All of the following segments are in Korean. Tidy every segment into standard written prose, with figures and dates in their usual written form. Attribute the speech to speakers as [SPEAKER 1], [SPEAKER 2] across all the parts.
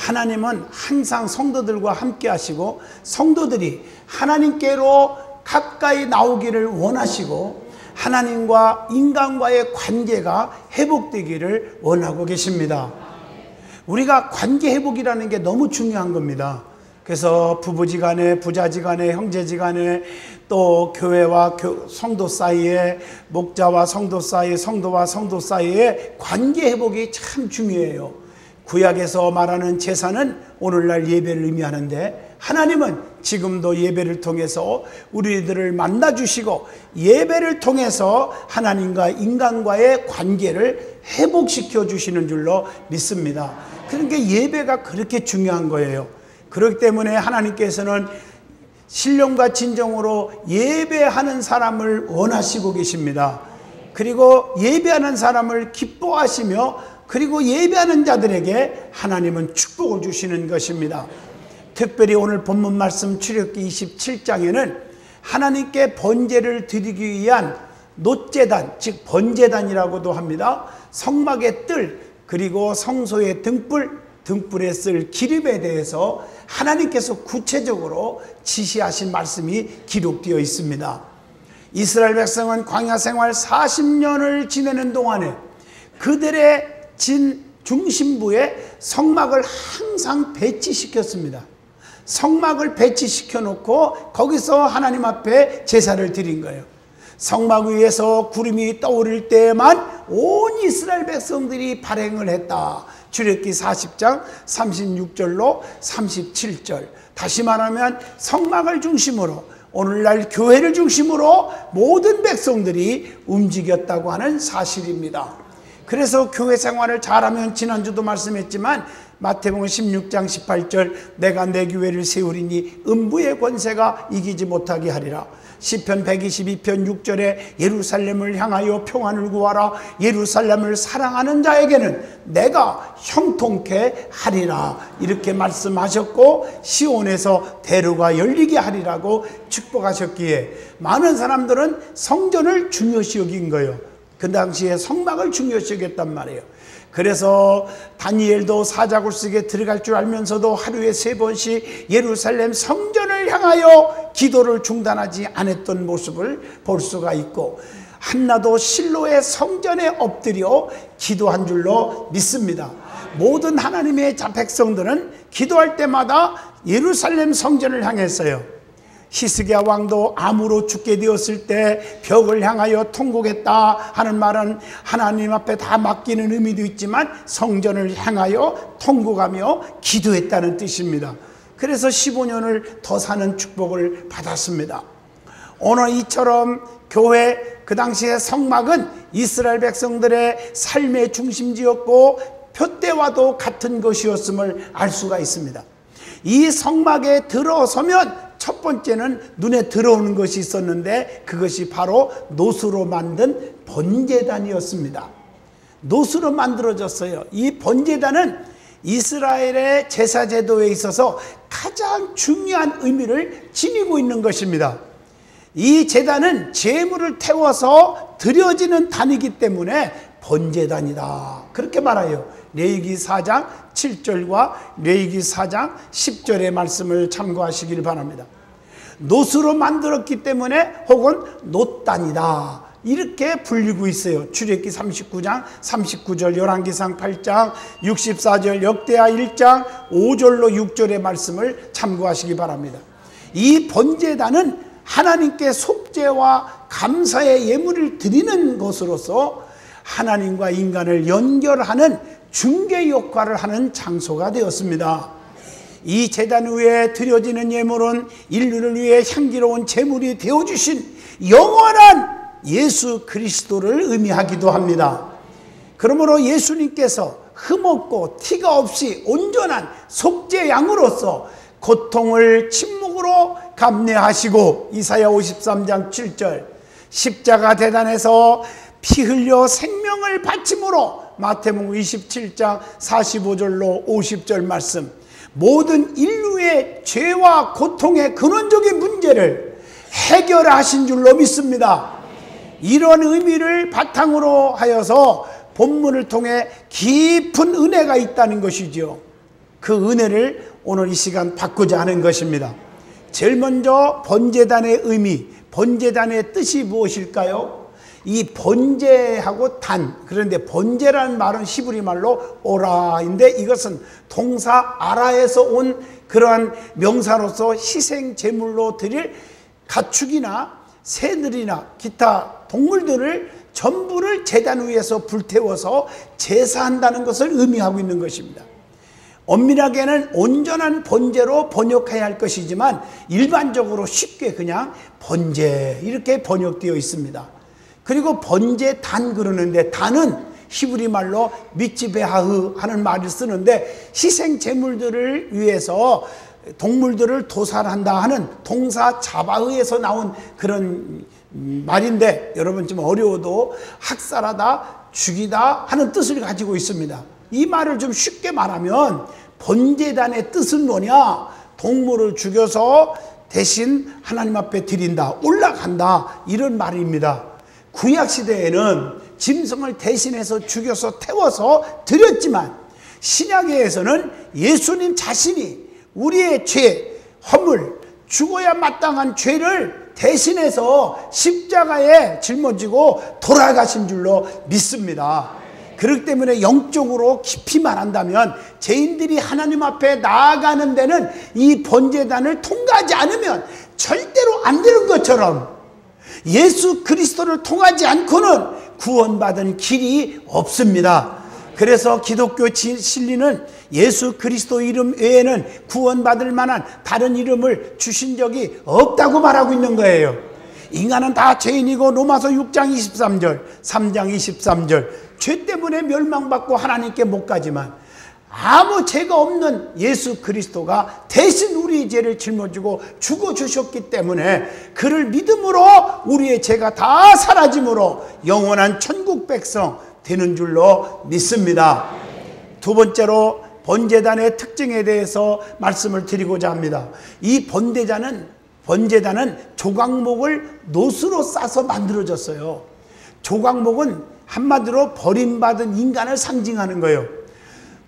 [SPEAKER 1] 하나님은 항상 성도들과 함께 하시고 성도들이 하나님께로 가까이 나오기를 원하시고 하나님과 인간과의 관계가 회복되기를 원하고 계십니다. 우리가 관계 회복이라는 게 너무 중요한 겁니다. 그래서 부부지간에, 부자지간에, 형제지간에, 또 교회와 성도 사이에, 목자와 성도 사이에, 성도와 성도 사이에 관계 회복이 참 중요해요. 구약에서 말하는 제사는 오늘날 예배를 의미하는데 하나님은 지금도 예배를 통해서 우리들을 만나주시고 예배를 통해서 하나님과 인간과의 관계를 회복시켜 주시는 줄로 믿습니다. 그러니까 예배가 그렇게 중요한 거예요. 그렇기 때문에 하나님께서는 신령과 진정으로 예배하는 사람을 원하시고 계십니다. 그리고 예배하는 사람을 기뻐하시며 그리고 예배하는 자들에게 하나님은 축복을 주시는 것입니다. 특별히 오늘 본문 말씀 출애굽기 27장에는 하나님께 번제를 드리기 위한 놋제단, 즉 번제단이라고도 합니다. 성막의 뜰, 그리고 성소의 등불에 쓸 기름에 대해서 하나님께서 구체적으로 지시하신 말씀이 기록되어 있습니다. 이스라엘 백성은 광야 생활 40년을 지내는 동안에 그들의 중심부에 성막을 항상 배치시켰습니다. 성막을 배치시켜 놓고 거기서 하나님 앞에 제사를 드린 거예요. 성막 위에서 구름이 떠오를 때에만 온 이스라엘 백성들이 발행을 했다. 출애굽기 40장 36절로 37절. 다시 말하면 성막을 중심으로 오늘날 교회를 중심으로 모든 백성들이 움직였다고 하는 사실입니다. 그래서 교회 생활을 잘하면 지난주도 말씀했지만 마태복음 16장 18절 내가 내 교회를 세우리니 음부의 권세가 이기지 못하게 하리라. 시편 122편 6절에 예루살렘을 향하여 평안을 구하라. 예루살렘을 사랑하는 자에게는 내가 형통케 하리라. 이렇게 말씀하셨고 시온에서 대로가 열리게 하리라고 축복하셨기에 많은 사람들은 성전을 중요시 여긴 거예요. 그 당시에 성막을 중요시 여겼단 말이에요. 그래서 다니엘도 사자굴식에 들어갈 줄 알면서도 하루에 3번씩 예루살렘 성전을 향하여 기도를 중단하지 않았던 모습을 볼 수가 있고 한나도 실로의 성전에 엎드려 기도한 줄로 믿습니다. 모든 하나님의 백성들은 기도할 때마다 예루살렘 성전을 향했어요. 히스기야 왕도 암으로 죽게 되었을 때 벽을 향하여 통곡했다 하는 말은 하나님 앞에 다 맡기는 의미도 있지만 성전을 향하여 통곡하며 기도했다는 뜻입니다. 그래서 15년을 더 사는 축복을 받았습니다. 오늘 이처럼 교회 그 당시의 성막은 이스라엘 백성들의 삶의 중심지였고 표대와도 같은 것이었음을 알 수가 있습니다. 이 성막에 들어서면 첫 번째는 눈에 들어오는 것이 있었는데 그것이 바로 놋으로 만든 번제단이었습니다. 놋으로 만들어졌어요. 이 번제단은 이스라엘의 제사 제도에 있어서 가장 중요한 의미를 지니고 있는 것입니다. 이 제단은 제물을 태워서 드려지는 단이기 때문에 번제단이다. 그렇게 말해요. 레위기 4장 7절과 레위기 4장 10절의 말씀을 참고하시길 바랍니다. 놋으로 만들었기 때문에 혹은 놋단이다 이렇게 불리고 있어요. 출애굽기 39장 39절, 열왕기상 8장 64절, 역대하 1장 5절로 6절의 말씀을 참고하시기 바랍니다. 이 번제단은 하나님께 속죄와 감사의 예물을 드리는 것으로서 하나님과 인간을 연결하는 중개 역할을 하는 장소가 되었습니다. 이 제단 위에 드려지는 예물은 인류를 위해 향기로운 제물이 되어주신 영원한 예수 그리스도를 의미하기도 합니다. 그러므로 예수님께서 흠없고 티가 없이 온전한 속죄 양으로서 고통을 침묵으로 감내하시고 이사야 53장 7절 십자가 대단에서 피 흘려 생명을 바침으로 마태복음 27장 45절로 50절 말씀 모든 인류의 죄와 고통의 근원적인 문제를 해결하신 줄로 믿습니다. 이런 의미를 바탕으로 하여서 본문을 통해 깊은 은혜가 있다는 것이죠. 그 은혜를 오늘 이 시간 받고자 하는 것입니다. 제일 먼저 번제단의 의미, 번제단의 뜻이 무엇일까요? 이 번제하고 단, 그런데 번제라는 말은 히브리 말로 오라인데 이것은 동사 아라에서 온 그러한 명사로서 희생 제물로 드릴 가축이나 새들이나 기타 동물들을 전부를 제단 위에서 불태워서 제사한다는 것을 의미하고 있는 것입니다. 엄밀하게는 온전한 번제로 번역해야 할 것이지만 일반적으로 쉽게 그냥 번제 이렇게 번역되어 있습니다. 그리고 번제단 그러는데 단은 히브리 말로 미츠베하흐 하는 말을 쓰는데 희생 제물들을 위해서 동물들을 도살한다 하는 동사 자바흐에서 나온 그런 말인데 여러분 좀 어려워도 학살하다, 죽이다 하는 뜻을 가지고 있습니다. 이 말을 좀 쉽게 말하면 번제단의 뜻은 뭐냐? 동물을 죽여서 대신 하나님 앞에 드린다, 올라간다 이런 말입니다. 구약시대에는 짐승을 대신해서 죽여서 태워서 드렸지만 신약에서는 예수님 자신이 우리의 죄, 허물, 죽어야 마땅한 죄를 대신해서 십자가에 짊어지고 돌아가신 줄로 믿습니다. 그렇기 때문에 영적으로 깊이 말한다면 죄인들이 하나님 앞에 나아가는 데는 이 번제단을 통과하지 않으면 절대로 안 되는 것처럼 예수 그리스도를 통하지 않고는 구원받은 길이 없습니다. 그래서 기독교 진리는 예수 그리스도 이름 외에는 구원받을 만한 다른 이름을 주신 적이 없다고 말하고 있는 거예요. 인간은 다 죄인이고 로마서 6장 23절 3장 23절 죄 때문에 멸망받고 하나님께 못 가지만 아무 죄가 없는 예수 그리스도가 대신 우리의 죄를 짊어지고 죽어주셨기 때문에 그를 믿음으로 우리의 죄가 다 사라짐으로 영원한 천국 백성 되는 줄로 믿습니다. 두 번째로 번제단의 특징에 대해서 말씀을 드리고자 합니다. 이 번제단은 조각목을 놋으로 싸서 만들어졌어요. 조각목은 한마디로 버림받은 인간을 상징하는 거예요.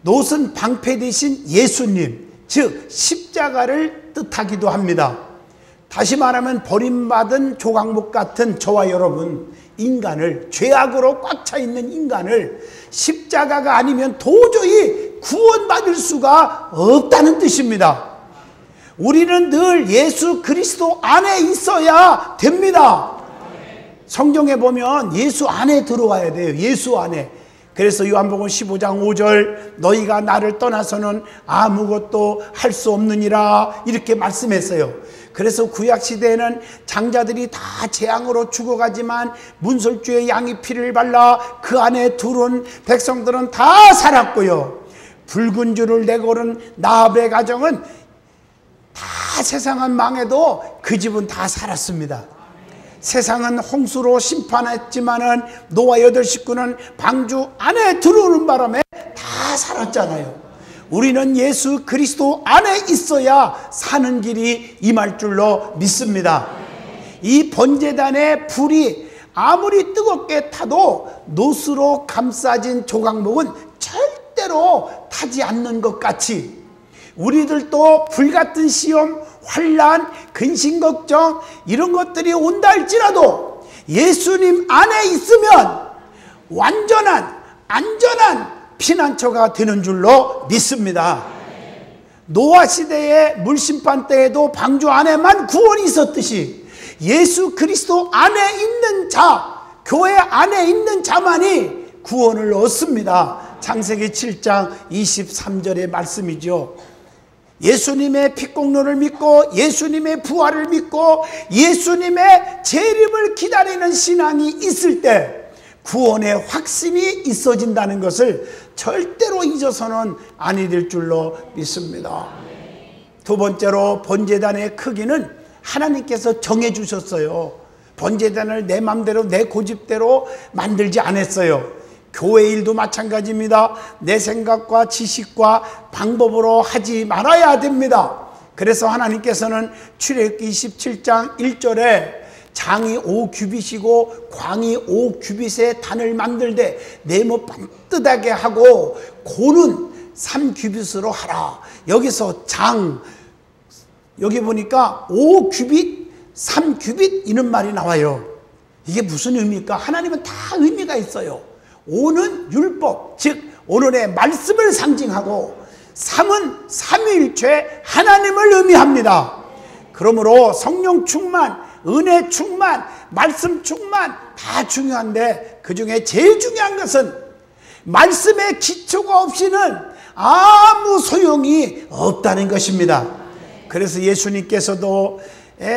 [SPEAKER 1] 놋은 방패 대신 예수님, 즉 십자가를 뜻하기도 합니다. 다시 말하면 버림받은 조각목 같은 저와 여러분, 인간을, 죄악으로 꽉 차 있는 인간을 십자가가 아니면 도저히 구원받을 수가 없다는 뜻입니다. 우리는 늘 예수 그리스도 안에 있어야 됩니다. 성경에 보면 예수 안에 들어와야 돼요. 예수 안에. 그래서 요한복음 15장 5절 너희가 나를 떠나서는 아무것도 할 수 없느니라 이렇게 말씀했어요. 그래서 구약시대에는 장자들이 다 재앙으로 죽어가지만 문설주의 양의 피를 발라 그 안에 들어온 백성들은 다 살았고요. 붉은 줄을 내걸은 나합의 가정은 다 세상은 망해도 그 집은 다 살았습니다. 세상은 홍수로 심판했지만은 노아 8식구는 방주 안에 들어오는 바람에 다 살았잖아요. 우리는 예수 그리스도 안에 있어야 사는 길이 임할 줄로 믿습니다. 이 번제단의 불이 아무리 뜨겁게 타도 놋으로 감싸진 조각목은 절대로 타지 않는 것 같이 우리들도 불같은 시험, 환난, 근심 걱정 이런 것들이 온다 할지라도 예수님 안에 있으면 완전한 안전한 피난처가 되는 줄로 믿습니다. 노아 시대의 물심판 때에도 방주 안에만 구원이 있었듯이 예수 그리스도 안에 있는 자, 교회 안에 있는 자만이 구원을 얻습니다. 창세기 7장 23절의 말씀이죠. 예수님의 피공로를 믿고 예수님의 부활을 믿고 예수님의 재림을 기다리는 신앙이 있을 때 구원의 확신이 있어진다는 것을 절대로 잊어서는 아니 될 줄로 믿습니다. 두 번째로 번제단의 크기는 하나님께서 정해 주셨어요. 번제단을 내 맘대로 내 고집대로 만들지 않았어요. 교회 일도 마찬가지입니다. 내 생각과 지식과 방법으로 하지 말아야 됩니다. 그래서 하나님께서는 출애굽기 27장 1절에 장이 5규빗이고 광이 5규빗의 단을 만들되 네모 반듯하게 하고 고는 3규빗으로 하라. 여기서 장, 여기 보니까 5규빗, 3규빗 이런 말이 나와요. 이게 무슨 의미입니까? 하나님은 다 의미가 있어요. 5는 율법, 즉 오늘의 말씀을 상징하고 3은 삼위일체 하나님을 의미합니다. 그러므로 성령 충만, 은혜 충만, 말씀 충만 다 중요한데 그 중에 제일 중요한 것은 말씀의 기초가 없이는 아무 소용이 없다는 것입니다. 그래서 예수님께서도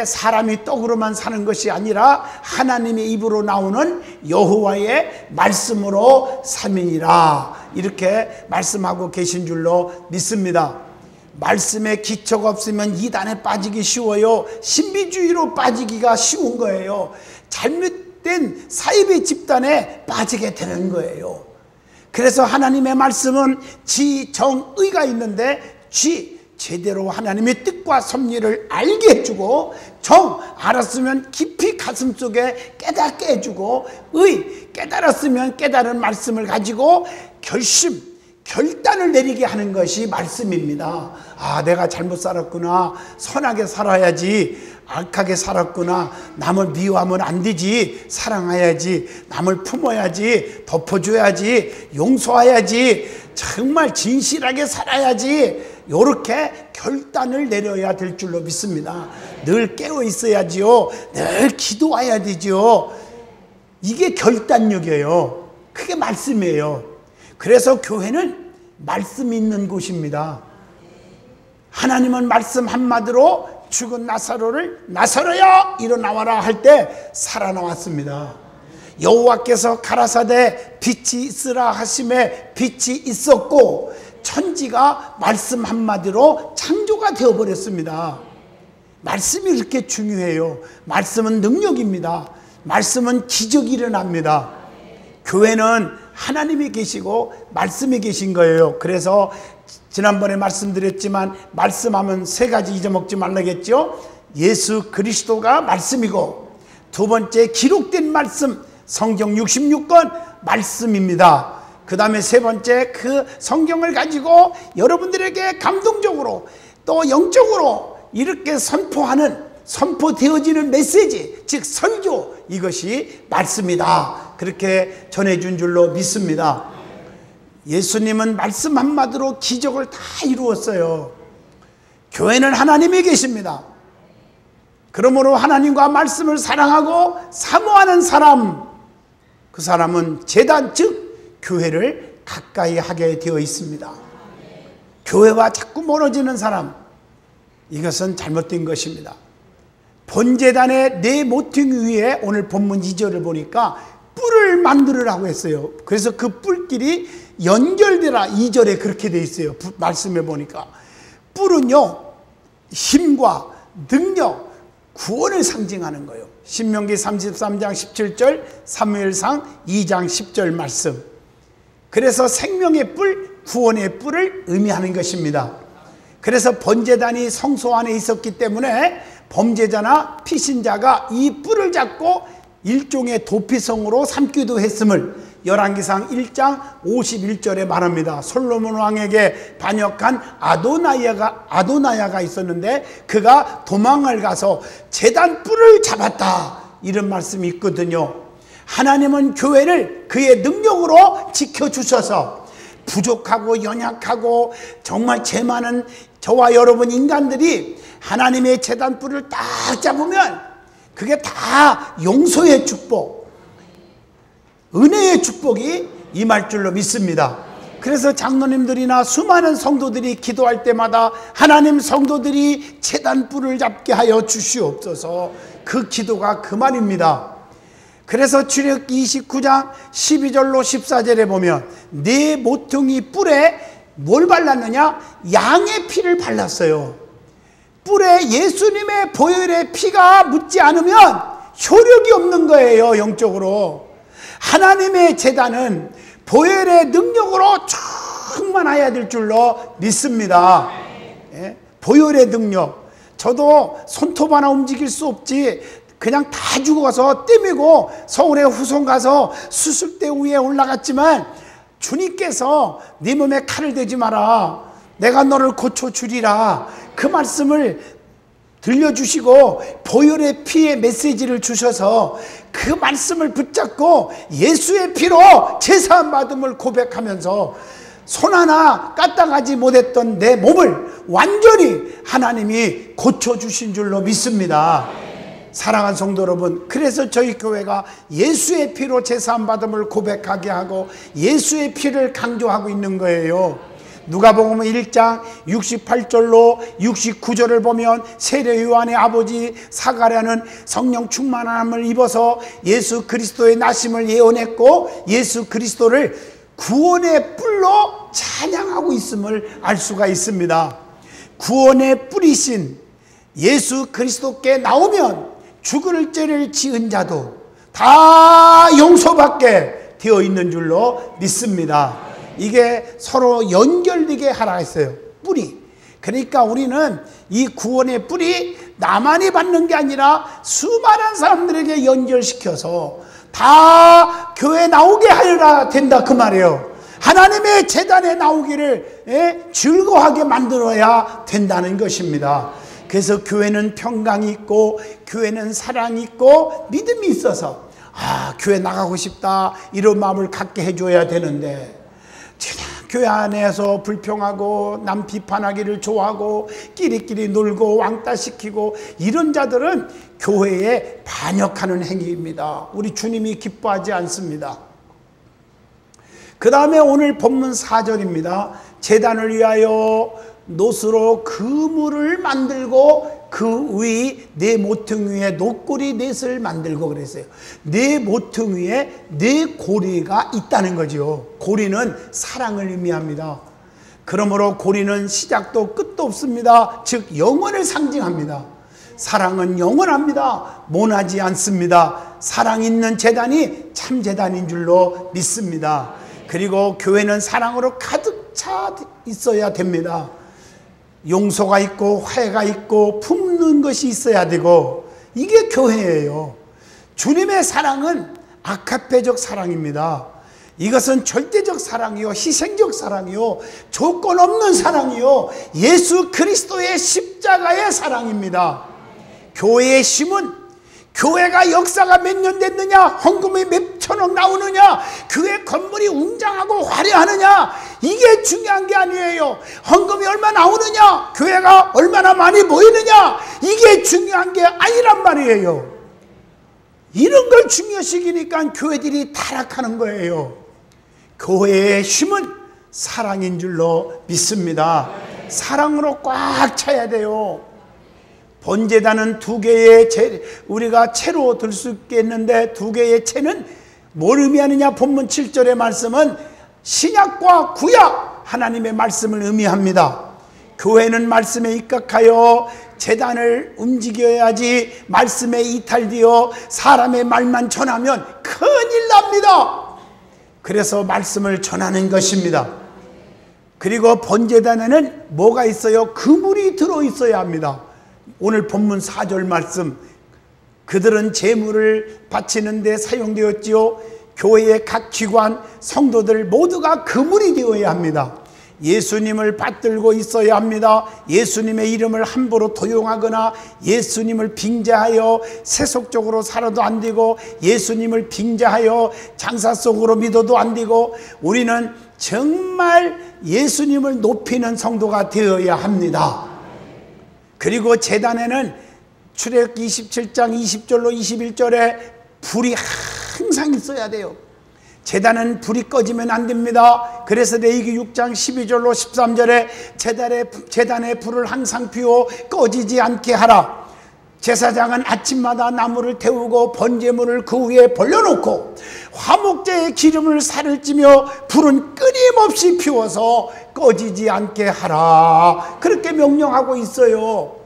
[SPEAKER 1] 사람이 떡으로만 사는 것이 아니라 하나님의 입으로 나오는 여호와의 말씀으로 삼이니라 이렇게 말씀하고 계신 줄로 믿습니다. 말씀에 기초가 없으면 이단에 빠지기 쉬워요. 신비주의로 빠지기가 쉬운 거예요. 잘못된 사이비 집단에 빠지게 되는 거예요. 그래서 하나님의 말씀은 지정의가 있는데 제대로 하나님의 뜻과 섭리를 알게 해주고 정 알았으면 깊이 가슴속에 깨닫게 해주고 깨달았으면 깨달은 말씀을 가지고 결단을 내리게 하는 것이 말씀입니다. 아, 내가 잘못 살았구나. 선하게 살아야지. 악하게 살았구나. 남을 미워하면 안 되지. 사랑해야지. 남을 품어야지. 덮어줘야지. 용서해야지. 정말 진실하게 살아야지. 이렇게 결단을 내려야 될 줄로 믿습니다. 늘 깨어 있어야지요. 늘 기도해야 되죠. 이게 결단력이에요. 그게 말씀이에요. 그래서 교회는 말씀 있는 곳입니다. 하나님은 말씀 한마디로 죽은 나사로를 나사로야 일어나와라 할 때 살아나왔습니다. 여호와께서 가라사대 빛이 있으라 하심에 빛이 있었고 천지가 말씀 한마디로 창조가 되어버렸습니다. 말씀이 그렇게 중요해요. 말씀은 능력입니다. 말씀은 기적이 일어납니다. 교회는 하나님이 계시고 말씀이 계신 거예요. 그래서 지난번에 말씀드렸지만 말씀하면 세 가지 잊어먹지 말라겠죠. 예수 그리스도가 말씀이고 두 번째 기록된 말씀 성경 66권 말씀입니다. 그 다음에 세 번째 그 성경을 가지고 여러분들에게 감동적으로 또 영적으로 이렇게 선포되어지는 메시지 즉 설교 이것이 말씀이다. 그렇게 전해준 줄로 믿습니다. 예수님은 말씀 한마디로 기적을 다 이루었어요. 교회는 하나님이 계십니다. 그러므로 하나님과 말씀을 사랑하고 사모하는 사람 그 사람은 제단 즉 교회를 가까이 하게 되어 있습니다. 교회와 자꾸 멀어지는 사람 이것은 잘못된 것입니다. 본제단의 네 모퉁이 위에 오늘 본문 2절을 보니까 뿔을 만들으라고 했어요. 그래서 그 뿔끼리 연결되라 2절에 그렇게 되어 있어요. 말씀해 보니까 뿔은요 힘과 능력 구원을 상징하는 거예요. 신명기 33장 17절 사무엘상 2장 10절 말씀. 그래서 생명의 뿔 구원의 뿔을 의미하는 것입니다. 그래서 번제단이 성소 안에 있었기 때문에 범죄자나 피신자가 이 뿔을 잡고 일종의 도피성으로 삼기도 했음을 열왕기상 1장 51절에 말합니다. 솔로몬 왕에게 반역한 아도나야가 있었는데 그가 도망을 가서 제단 뿔을 잡았다 이런 말씀이 있거든요. 하나님은 교회를 그의 능력으로 지켜주셔서 부족하고 연약하고 정말 죄 많은 저와 여러분 인간들이 하나님의 제단 뿔을 딱 잡으면 그게 다 용서의 축복, 은혜의 축복이 임할 줄로 믿습니다. 그래서 장로님들이나 수많은 성도들이 기도할 때마다 하나님 성도들이 제단 뿔을 잡게 하여 주시옵소서 그 기도가 그 말입니다. 그래서 출애굽기 29장 12절로 14절에 보면 네 모퉁이 뿔에 뭘 발랐느냐? 양의 피를 발랐어요. 뿔에 예수님의 보혈의 피가 묻지 않으면 효력이 없는 거예요. 영적으로 하나님의 제단은 보혈의 능력으로 충만해야 될 줄로 믿습니다. 예? 보혈의 능력. 저도 손톱 하나 움직일 수 없지 그냥 다 죽어가서 떼매고 서울에 후손 가서 수술대 위에 올라갔지만 주님께서 네 몸에 칼을 대지 마라, 내가 너를 고쳐주리라, 그 말씀을 들려주시고 보혈의 피의 메시지를 주셔서 그 말씀을 붙잡고 예수의 피로 제사함 받음을 고백하면서 손 하나 까딱하지 못했던 내 몸을 완전히 하나님이 고쳐주신 줄로 믿습니다. 사랑하는 성도 여러분, 그래서 저희 교회가 예수의 피로 제사함 받음을 고백하게 하고 예수의 피를 강조하고 있는 거예요. 누가복음 1장 68절로 69절을 보면 세례 요한의 아버지 사가랴는 성령 충만함을 입어서 예수 그리스도의 나심을 예언했고 예수 그리스도를 구원의 뿔로 찬양하고 있음을 알 수가 있습니다. 구원의 뿌리신 예수 그리스도께 나오면 죽을 죄를 지은 자도 다 용서받게 되어 있는 줄로 믿습니다. 이게 서로 연결되게 하라 했어요. 뿌리. 그러니까 우리는 이 구원의 뿌리 나만이 받는 게 아니라 수많은 사람들에게 연결시켜서 다 교회 나오게 하여야 된다 그 말이에요. 하나님의 제단에 나오기를 즐거워하게 만들어야 된다는 것입니다. 그래서 교회는 평강이 있고 교회는 사랑이 있고 믿음이 있어서 교회 나가고 싶다 이런 마음을 갖게 해줘야 되는데, 교회 안에서 불평하고 남 비판하기를 좋아하고 끼리끼리 놀고 왕따시키고 이런 자들은 교회에 반역하는 행위입니다. 우리 주님이 기뻐하지 않습니다. 그 다음에 오늘 본문 4절입니다. 제단을 위하여 놋으로 그물을 만들고 그 위 네 모퉁이 위에 놋고리 넷을 만들고 그랬어요. 네 모퉁이 위에 네 고리가 있다는 거죠. 고리는 사랑을 의미합니다. 그러므로 고리는 시작도 끝도 없습니다. 즉 영원을 상징합니다. 사랑은 영원합니다. 모나지 않습니다. 사랑 있는 제단이 참 제단인 줄로 믿습니다. 그리고 교회는 사랑으로 가득 차 있어야 됩니다. 용서가 있고 화해가 있고 품는 것이 있어야 되고, 이게 교회예요. 주님의 사랑은 아카페적 사랑입니다. 이것은 절대적 사랑이요, 희생적 사랑이요, 조건 없는 사랑이요, 예수 그리스도의 십자가의 사랑입니다. 교회의 힘은 교회가 역사가 몇 년 됐느냐, 헌금이 몇 천억 나오느냐, 교회 건물이 웅장하고 화려하느냐, 이게 중요한 게 아니에요. 헌금이 얼마 나오느냐, 교회가 얼마나 많이 모이느냐, 이게 중요한 게 아니란 말이에요. 이런 걸 중요시키니까 교회들이 타락하는 거예요. 교회의 힘은 사랑인 줄로 믿습니다. 사랑으로 꽉 차야 돼요. 번제단은 두 개의 우리가 채로 들 수 있겠는데, 두 개의 채는 뭘 의미하느냐? 본문 7절의 말씀은 신약과 구약 하나님의 말씀을 의미합니다. 교회는 말씀에 입각하여 제단을 움직여야지, 말씀에 이탈되어 사람의 말만 전하면 큰일 납니다. 그래서 말씀을 전하는 것입니다. 그리고 번제단에는 뭐가 있어요? 그물이 들어있어야 합니다. 오늘 본문 4절 말씀, 그들은 제물을 바치는 데 사용되었지요. 교회의 각 기관, 성도들 모두가 그물이 되어야 합니다. 예수님을 받들고 있어야 합니다. 예수님의 이름을 함부로 도용하거나 예수님을 빙자하여 세속적으로 살아도 안 되고, 예수님을 빙자하여 장사 속으로 믿어도 안 되고, 우리는 정말 예수님을 높이는 성도가 되어야 합니다. 그리고 제단에는 출애굽기 27장 20절로 21절에 불이 항상 있어야 돼요. 제단은 불이 꺼지면 안 됩니다. 그래서 레위기 6장 12절로 13절에 제단에 불을 항상 피워 꺼지지 않게 하라. 제사장은 아침마다 나무를 태우고 번제물을 그 위에 벌려놓고 화목제의 기름을 살을 찌며 불은 끊임없이 피워서 꺼지지 않게 하라. 그렇게 명령하고 있어요.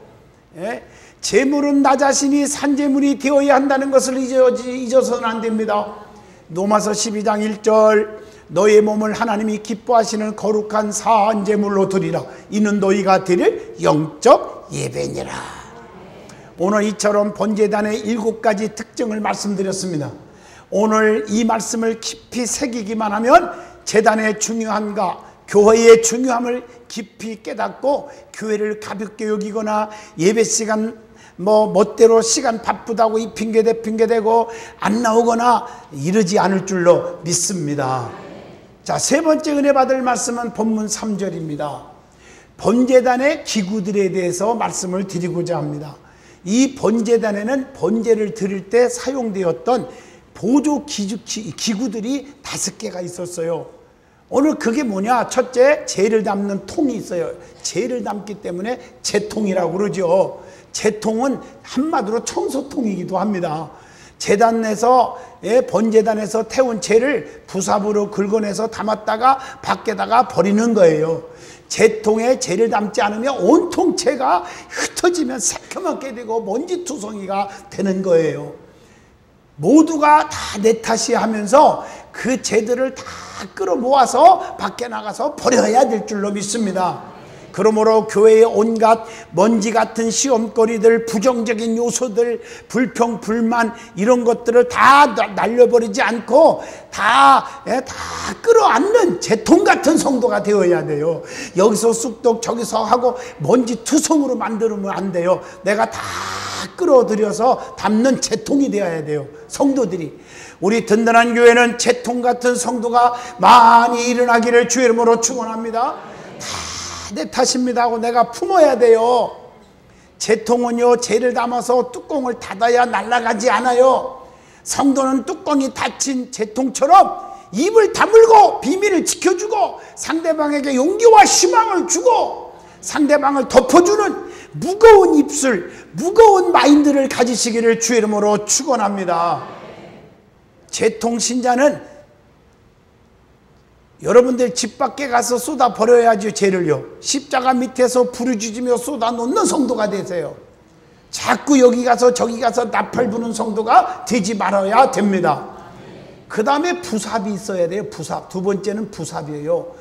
[SPEAKER 1] 제물은 나 자신이 산제물이 되어야 한다는 것을 잊어서는 안 됩니다. 로마서 12장 1절, 너의 몸을 하나님이 기뻐하시는 거룩한 사한제물로 드리라. 이는 너희가 드릴 영적 예배니라. 오늘 이처럼 번제단의 7가지 특징을 말씀드렸습니다. 오늘 이 말씀을 깊이 새기기만 하면 제단의 중요함과 교회의 중요함을 깊이 깨닫고 교회를 가볍게 여기거나 예배 시간 멋대로 시간 바쁘다고 이 핑계대고 안 나오거나 이러지 않을 줄로 믿습니다. 자, 세 번째 은혜 받을 말씀은 본문 3절입니다. 번제단의 기구들에 대해서 말씀을 드리고자 합니다. 이 번제단에는 번제를 드릴 때 사용되었던 보조 기구들이 5개가 있었어요. 오늘 그게 뭐냐? 첫째, 재를 담는 통이 있어요. 재를 담기 때문에 재통이라고 그러죠. 재통은 한마디로 청소통이기도 합니다. 제단에서 번제단에서 태운 재를 부삽으로 긁어내서 담았다가 밖에다가 버리는 거예요. 재통에 재를 담지 않으면 온통 재가 흩어지면 새까맣게 되고 먼지투성이가 되는 거예요. 모두가 다 내 탓이 하면서 그 재들을 다 끌어모아서 밖에 나가서 버려야 될 줄로 믿습니다. 그러므로 교회의 온갖 먼지 같은 시험거리들, 부정적인 요소들, 불평, 불만 이런 것들을 다 날려버리지 않고 다 끌어안는 재통 같은 성도가 되어야 돼요. 여기서 쑥독 저기서 하고 먼지 투성으로 만들면 안 돼요. 내가 다 끌어들여서 담는 재통이 되어야 돼요. 성도들이. 우리 든든한 교회는 재통 같은 성도가 많이 일어나기를 주의 이름으로 축원합니다. 내 탓입니다 하고 내가 품어야 돼요. 재통은요, 재를 담아서 뚜껑을 닫아야 날아가지 않아요. 성도는 뚜껑이 닫힌 재통처럼 입을 다물고 비밀을 지켜주고 상대방에게 용기와 희망을 주고 상대방을 덮어주는 무거운 입술, 무거운 마인드를 가지시기를 주의 이름으로 축원합니다. 재통 신자는 여러분들 집 밖에 가서 쏟아 버려야지 죄를요. 십자가 밑에서 부르짖으며 쏟아 놓는 성도가 되세요. 자꾸 여기 가서 저기 가서 나팔 부는 성도가 되지 말아야 됩니다. 그 다음에 부삽이 있어야 돼요. 부삽. 두 번째는 부삽이에요.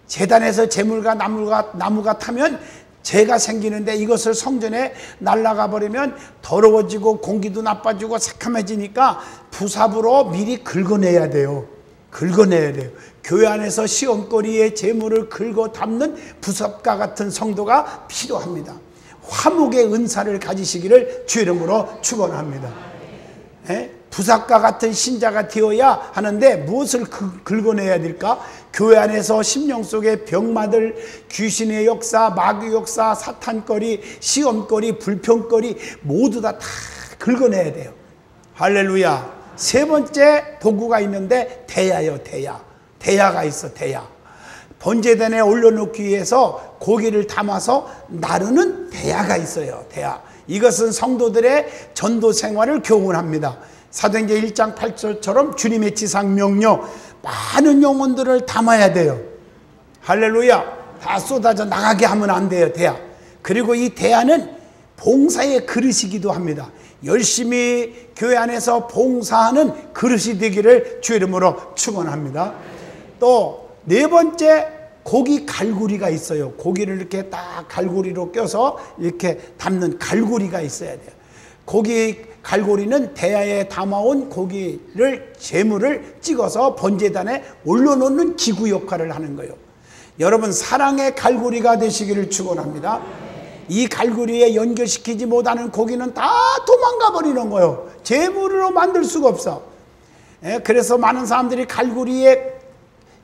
[SPEAKER 1] 제단에서 재물과 나무가 타면 재가 생기는데 이것을 성전에 날아가 버리면 더러워지고 공기도 나빠지고 새카매지니까 부삽으로 미리 긁어내야 돼요. 긁어내야 돼요. 교회 안에서 시험거리에 재물을 긁어 담는 부삽과 같은 성도가 필요합니다. 화목의 은사를 가지시기를 주의 이름으로 축원합니다. 부삽과 같은 신자가 되어야 하는데 무엇을 긁어내야 될까? 교회 안에서 심령 속에 병마들, 귀신의 역사, 마귀 역사, 사탄거리, 시험거리, 불평거리 모두 다 긁어내야 돼요. 할렐루야. 세 번째 도구가 있는데 대야요. 대야가 있어. 대야. 번제단에 올려놓기 위해서 고기를 담아서 나르는 대야가 있어요. 대야. 이것은 성도들의 전도 생활을 교훈합니다. 사도행전 1장 8절처럼 주님의 지상 명령, 많은 영혼들을 담아야 돼요. 할렐루야. 다 쏟아져 나가게 하면 안 돼요. 대야. 그리고 이 대야는 봉사의 그릇이기도 합니다. 열심히 교회 안에서 봉사하는 그릇이 되기를 주의 이름으로 축원합니다. 또 네 번째, 고기 갈고리가 있어요. 고기를 이렇게 딱 갈고리로 껴서 이렇게 담는 갈고리가 있어야 돼요. 고기 갈고리는 대야에 담아온 고기를 재물을 찍어서 번제단에 올려놓는 기구 역할을 하는 거예요. 여러분, 사랑의 갈고리가 되시기를 축원합니다. 이 갈고리에 연결시키지 못하는 고기는 다 도망가 버리는 거예요. 재물로 만들 수가 없어. 그래서 많은 사람들이 갈고리에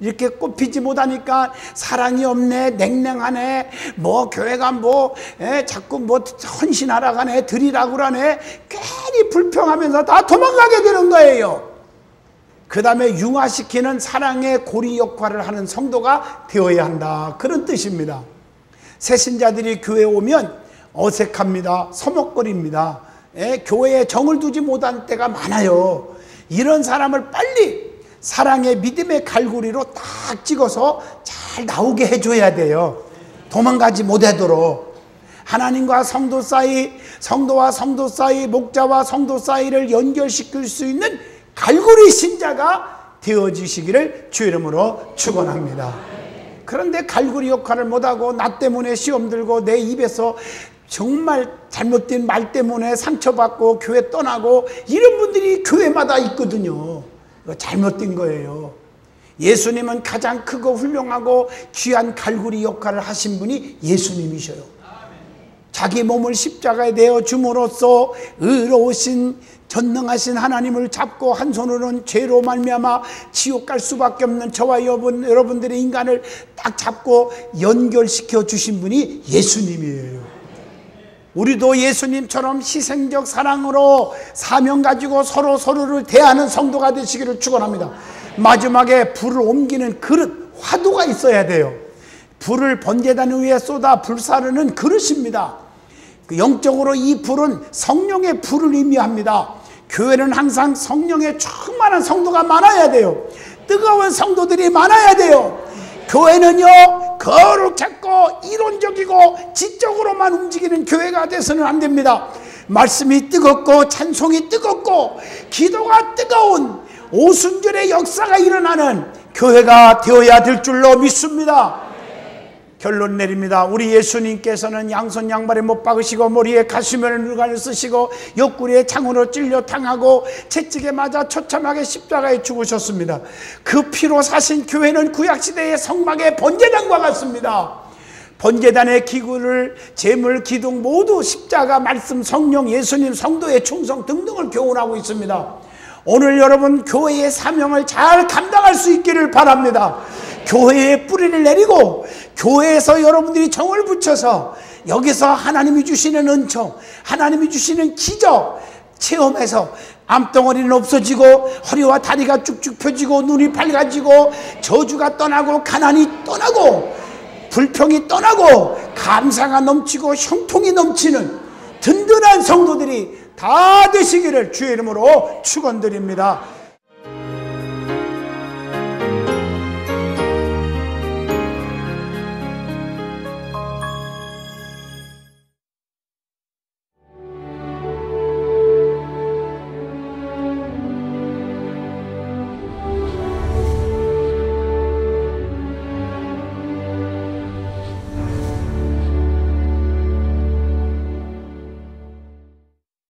[SPEAKER 1] 이렇게 꼽히지 못하니까 사랑이 없네, 냉랭하네, 교회가 자꾸 헌신하라 가네, 드리라고 그러네, 괜히 불평하면서 다 도망가게 되는 거예요. 그 다음에 융화시키는 사랑의 고리 역할을 하는 성도가 되어야 한다, 그런 뜻입니다. 새신자들이 교회에 오면 어색합니다. 서먹거립니다. 교회에 정을 두지 못한 때가 많아요. 이런 사람을 빨리 사랑의 믿음의 갈고리로 딱 찍어서 잘 나오게 해줘야 돼요. 도망가지 못하도록. 하나님과 성도 사이, 성도와 성도 사이, 목자와 성도 사이를 연결시킬 수 있는 갈고리 신자가 되어주시기를 주의 이름으로 축원합니다. 그런데 갈고리 역할을 못하고 나 때문에 시험 들고 내 입에서 정말 잘못된 말 때문에 상처받고 교회 떠나고 이런 분들이 교회마다 있거든요. 이거 잘못된 거예요. 예수님은 가장 크고 훌륭하고 귀한 갈고리 역할을 하신 분이 예수님이셔요. 자기 몸을 십자가에 내어 줌으로써 의로우신 전능하신 하나님을 잡고 한 손으로는 죄로 말미암아 지옥 갈 수밖에 없는 저와 여러분들의 인간을 딱 잡고 연결시켜 주신 분이 예수님이에요. 우리도 예수님처럼 희생적 사랑으로 사명 가지고 서로를 대하는 성도가 되시기를 축원합니다. 마지막에 불을 옮기는 그릇, 화두가 있어야 돼요. 불을 번제단 위에 쏟아 불사르는 그릇입니다. 영적으로 이 불은 성령의 불을 의미합니다. 교회는 항상 성령의 충만한 성도가 많아야 돼요. 뜨거운 성도들이 많아야 돼요. 교회는요, 거룩했고 이론적이고 지적으로만 움직이는 교회가 돼서는 안 됩니다. 말씀이 뜨겁고 찬송이 뜨겁고 기도가 뜨거운 오순절의 역사가 일어나는 교회가 되어야 될 줄로 믿습니다. 결론 내립니다. 우리 예수님께서는 양손 양발에 못 박으시고 머리에 가시면을 누간을 쓰시고 옆구리에 창으로 찔려 당하고 채찍에 맞아 처참하게 십자가에 죽으셨습니다. 그 피로 사신 교회는 구약시대의 성막의 번제단과 같습니다. 번제단의 기구를 제물, 기둥 모두 십자가, 말씀, 성령, 예수님, 성도의 충성 등등을 교훈하고 있습니다. 오늘 여러분 교회의 사명을 잘 감당할 수 있기를 바랍니다. 교회에 뿌리를 내리고 교회에서 여러분들이 정을 붙여서 여기서 하나님이 주시는 은총, 하나님이 주시는 기적 체험해서 암덩어리는 없어지고 허리와 다리가 쭉쭉 펴지고 눈이 밝아지고 저주가 떠나고 가난이 떠나고 불평이 떠나고 감사가 넘치고 형통이 넘치는 든든한 성도들이 다 되시기를 주의 이름으로 축원드립니다.